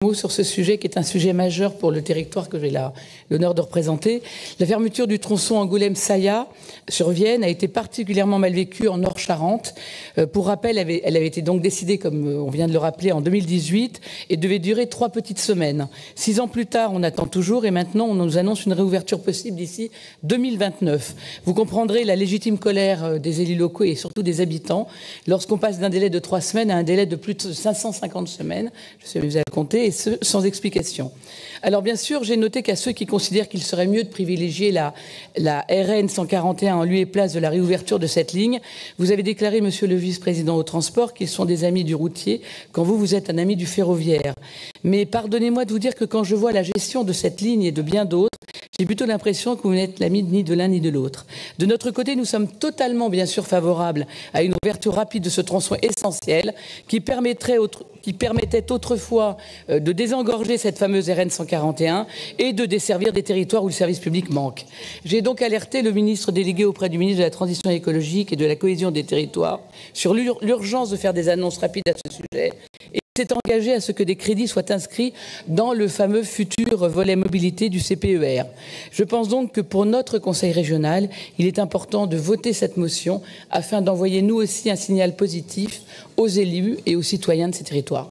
Mot sur ce sujet qui est un sujet majeur pour le territoire que j'ai l'honneur de représenter. La fermeture du tronçon Angoulême-Saillat sur Vienne a été particulièrement mal vécue en Nord-Charente. Pour rappel, elle avait été donc décidée, comme on vient de le rappeler, en 2018 et devait durer 3 petites semaines. 6 ans plus tard, on attend toujours et maintenant on nous annonce une réouverture possible d'ici 2029. Vous comprendrez la légitime colère des élus locaux et surtout des habitants lorsqu'on passe d'un délai de 3 semaines à un délai de plus de 550 semaines. Je sais que vous allez le compter. Et ce, sans explication. Alors bien sûr, j'ai noté qu'à ceux qui considèrent qu'il serait mieux de privilégier la RN 141 en lieu et place de la réouverture de cette ligne, vous avez déclaré, monsieur le vice-président au transport, qu'ils sont des amis du routier, quand vous êtes un ami du ferroviaire. Mais pardonnez-moi de vous dire que quand je vois la gestion de cette ligne et de bien d'autres, j'ai plutôt l'impression que vous n'êtes l'ami ni de l'un ni de l'autre. De notre côté, nous sommes totalement, bien sûr, favorables à une ouverture rapide de ce tronçon essentiel qui permettait autrefois de désengorger cette fameuse RN 141 et de desservir des territoires où le service public manque. J'ai donc alerté le ministre délégué auprès du ministre de la Transition écologique et de la cohésion des territoires sur l'urgence de faire des annonces rapides à ce sujet et s'est engagé à ce que des crédits soient inscrits dans le fameux futur volet mobilité du CPER. Je pense donc que pour notre Conseil régional, il est important de voter cette motion afin d'envoyer nous aussi un signal positif aux élus et aux citoyens de ces territoires.